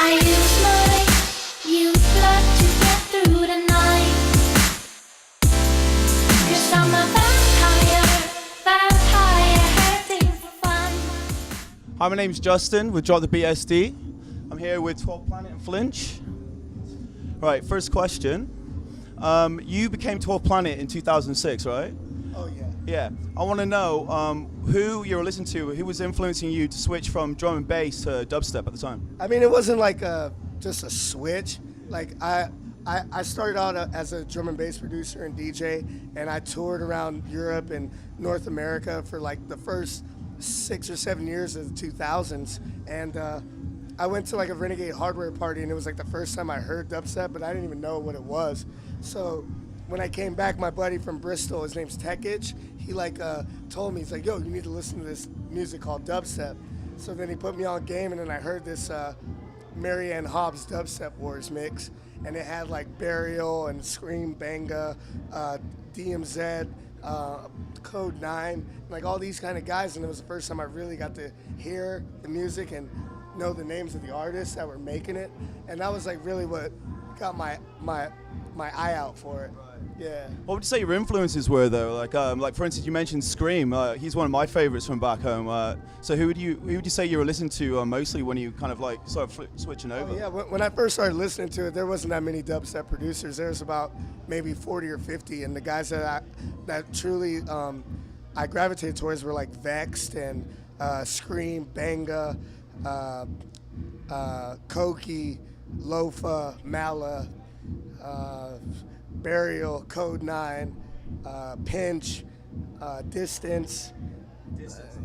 I use my youth blood to get through the night. 'Cause I'm a vampire hurting for fun. Hi, my name's Justin with DropTheBeat SD. I'm here with 12 Planet and Flinch. Right, first question. You became 12 Planet in 2006, right? Oh, yeah. Yeah. I want to know who you were listening to, who was influencing you to switch from drum and bass to dubstep at the time? I mean, it wasn't like just a switch. Like, I started out as a drum and bass producer and DJ, and I toured around Europe and North America for like the first 6 or 7 years of the 2000s. And I went to like a Renegade hardware party, and it was like the first time I heard dubstep, but I didn't even know what it was. So when I came back, my buddy from Bristol, his name's Techage, he told me, he's like, yo, you need to listen to this music called dubstep. So then he put me on game, and then I heard this Marianne Hobbs Dubstep Wars mix, and it had like Burial and Scream Banga, DMZ, Code 9, like all these kind of guys, and it was the first time I really got to hear the music and know the names of the artists that were making it, and that was like really what got my eye out for it. Yeah. What would you say your influences were though? Like for instance, you mentioned Scream. He's one of my favorites from back home. So who would you say you were listening to mostly when you kind of like started switching over? Oh, yeah. When I first started listening to it, there wasn't that many dubstep producers. There was about maybe 40 or 50, and the guys that truly I gravitated towards were like Vexed and Scream, Banga, Koki, Lofa, Mala, Burial, Code 9, Pinch, Distance.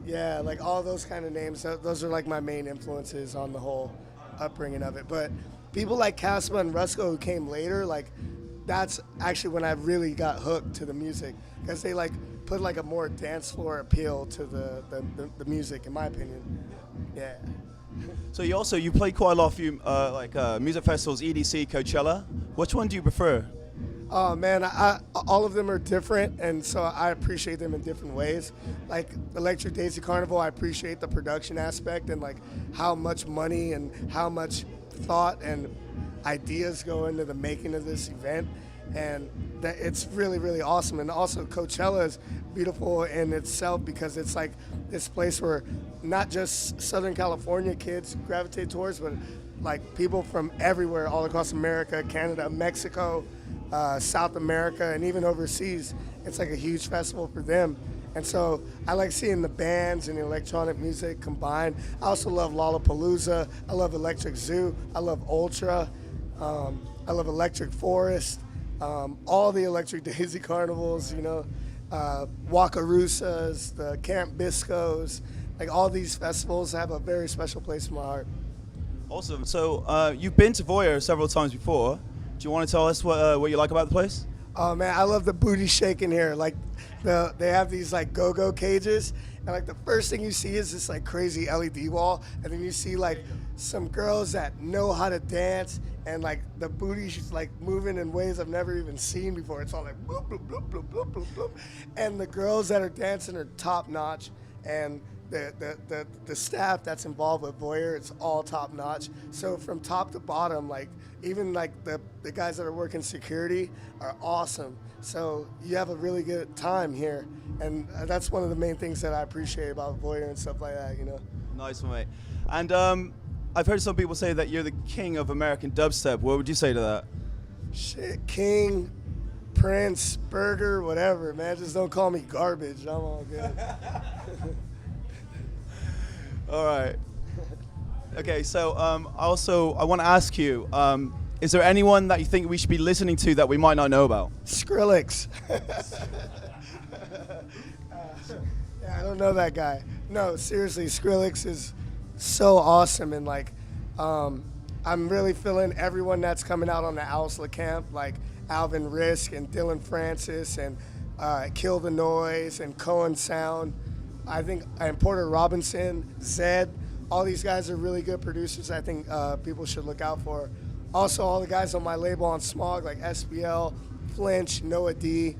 Yeah, like all those kind of names. Those are like my main influences on the whole upbringing of it. But people like Caspa and Rusko who came later, like that's actually when I really got hooked to the music, because they like put like a more dance floor appeal to the music, in my opinion. Yeah. So you play quite a lot of music festivals, EDC, Coachella. Which one do you prefer? Oh man, all of them are different, and so I appreciate them in different ways. Like Electric Daisy Carnival, I appreciate the production aspect and like how much money and how much thought and ideas go into the making of this event, and that it's really, really awesome. And also Coachella is beautiful in itself because it's like this place where not just Southern California kids gravitate towards, but like people from everywhere, all across America, Canada, Mexico, South America, and even overseas. It's like a huge festival for them. And so I like seeing the bands and the electronic music combined. I also love Lollapalooza. I love Electric Zoo. I love Ultra. I love Electric Forest. All the Electric Daisy Carnivals, you know, Wakarusa's, the Camp Biscos. Like all these festivals have a very special place in my heart. Awesome. So you've been to Voyeur several times before. Do you want to tell us what you like about the place? Oh man, I love the booty shaking here. Like they have these like go-go cages, and like the first thing you see is this like crazy LED wall, and then you see like some girls that know how to dance, and like the booty's like moving in ways I've never even seen before. It's all like bloop, bloop, bloop, bloop, bloop, bloop, bloop. And the girls that are dancing are top notch, and the staff that's involved with Voyeur, it's all top notch. So from top to bottom, like even like the guys that are working security are awesome. So you have a really good time here, and that's one of the main things that I appreciate about Voyeur and stuff like that, you know. Nice one, mate. And I've heard some people say that you're the king of American dubstep. What would you say to that? Shit, king, Prince, Burger, whatever, man. Just don't call me garbage. I'm all good. All right. Okay, so I want to ask you, is there anyone that you think we should be listening to that we might not know about? Skrillex. Yeah, I don't know that guy. No, seriously, Skrillex is so awesome, and like, I'm really feeling everyone that's coming out on the Owsla camp, like Alvin Risk and Dylan Francis and Kill the Noise and Cohen Sound. I think and Porter Robinson, Zed, all these guys are really good producers. I think people should look out for. Also, all the guys on my label on Smog, like SBL, Flinch, Noah D.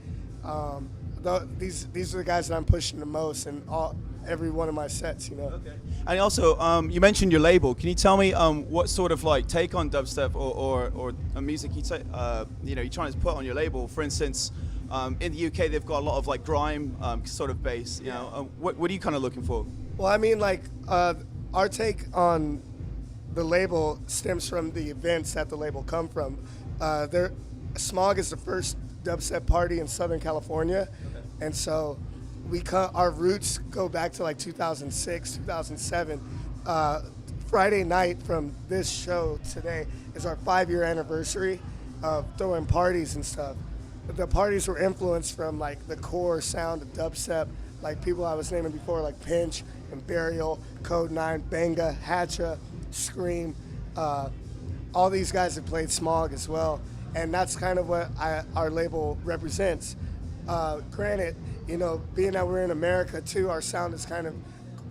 These are the guys that I'm pushing the most, and every one of my sets, Okay. And also, you mentioned your label. Can you tell me what sort of like take on dubstep or music you're trying to put on your label? For instance, in the UK they've got a lot of like grime sort of bass. What are you kind of looking for? Well, I mean, like, our take on the label stems from the events that the label come from. Smog is the first dubstep party in Southern California, and so our roots go back to like 2006, 2007. Friday night from this show today is our 5-year anniversary of throwing parties and stuff. The parties were influenced from like the core sound of dubstep, like people I was naming before, like Pinch and Burial, Code 9, Benga, Hatcha, Scream. All these guys have played Smog as well, and that's kind of what our label represents. Granted, being that we're in America too, our sound is kind of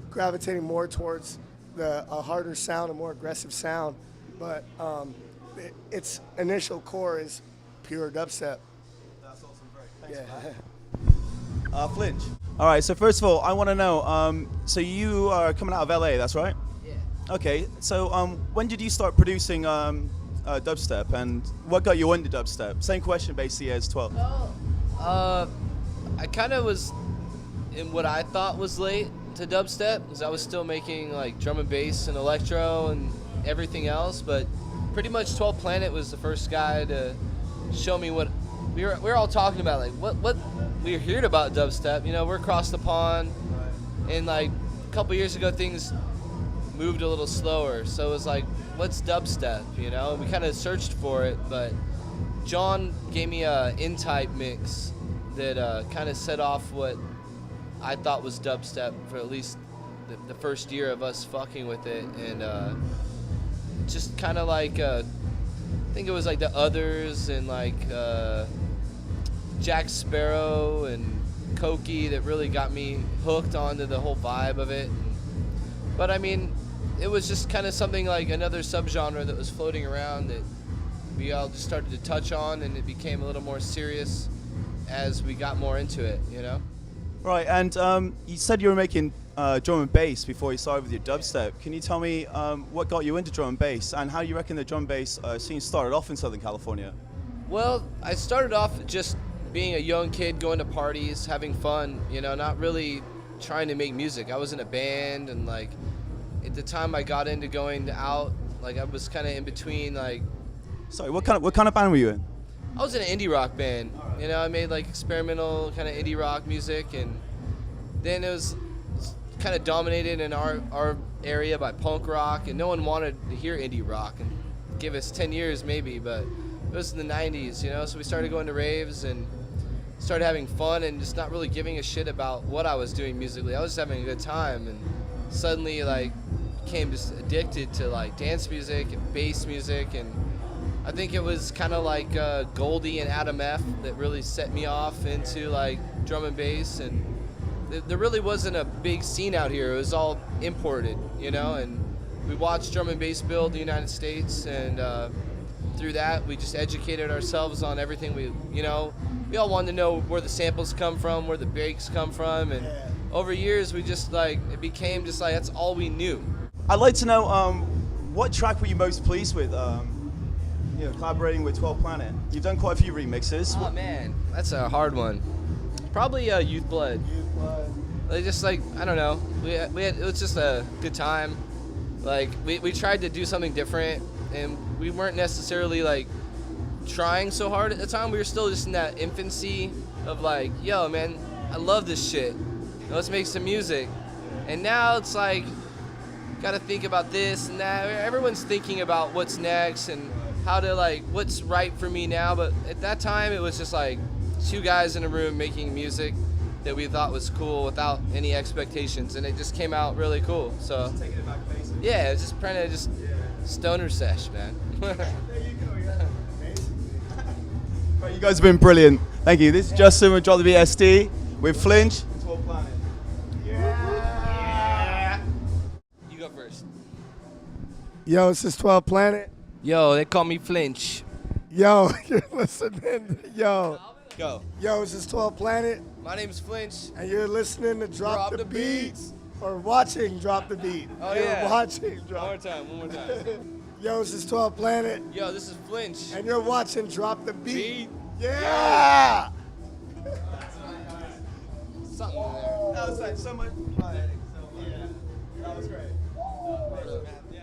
gravitating more towards a harder sound, a more aggressive sound, but its initial core is pure dubstep. That's awesome, great. Thanks Yeah. for that. Flinch. All right, so first of all, I want to know, so you are coming out of LA, that's right? Yeah. Okay, so when did you start producing dubstep, and what got you into dubstep? Same question basically as 12. I kind of was in what I thought was late to dubstep, because I was still making like drum and bass and electro and everything else, but pretty much 12 Planet was the first guy to show me what we were all talking about, like what we heard about dubstep. We're across the pond, and like a couple years ago things moved a little slower, so it was like, what's dubstep? And we kind of searched for it, but John gave me a N-type mix that kind of set off what I thought was dubstep for at least the first year of us fucking with it, and just kind of like I think it was like the Others and like Jack Sparrow and Koki that really got me hooked onto the whole vibe of it. But I mean, it was just kind of something like another subgenre that was floating around that we all just started to touch on, and it became a little more serious as we got more into it, Right, and you said you were making drum and bass before you started with your dubstep. Can you tell me what got you into drum and bass, and how you reckon the drum and bass scene started off in Southern California? Well, I started off just being a young kid, going to parties, having fun, not really trying to make music. I was in a band, and like at the time I got into going out, like I was kind of in between, like. Sorry, what kind of band were you in? I was in an indie rock band. I made like experimental kind of indie rock music, and then it was kind of dominated in our area by punk rock, and no one wanted to hear indie rock, and give us 10 years maybe, but it was in the 90s, so we started going to raves and started having fun and just not really giving a shit about what I was doing musically. I was just having a good time, and suddenly like became just addicted to like dance music and bass music, and I think it was kind of like Goldie and Adam F that really set me off into like drum and bass, and there really wasn't a big scene out here. It was all imported, and we watched drum and bass build the United States, and through that we just educated ourselves on everything. We all wanted to know where the samples come from, where the breaks come from, and over years we just like, it became just like that's all we knew. I'd like to know what track were you most pleased with? Collaborating with 12 Planet. You've done quite a few remixes. Oh man, that's a hard one. Probably Youth Blood. Like just like, I don't know. We had it was just a good time. Like we tried to do something different, and we weren't necessarily like trying so hard at the time. We were still just in that infancy of like, yo man, I love this shit. Let's make some music. And now it's like, gotta think about this and that. Everyone's thinking about what's next and how to like, what's right for me now. But at that time it was just like two guys in a room making music that we thought was cool without any expectations, and it just came out really cool. So Just taking it back to basics. yeah, it's just kind of just stoner sesh, man. There you go, yeah. Right, you guys have been brilliant. Thank you. This is Justin with DropTheBeat SD with Flinch and 12 Planet. Yeah. You go first. Yo, this is 12 Planet. Yo, they call me Flinch. Yo, you're listening. Yo, Go. this is 12 Planet, My name's Flinch. and you're listening to Drop the Beat. or watching Drop the Beat. Oh, You're yeah. watching One Drop. more time, one more time. Yo, this is 12 Planet, Yo, this is Flinch. and you're watching Drop the Beat. Beat. Yeah. Something in there. That was like so much. Yeah, that was great. Yeah.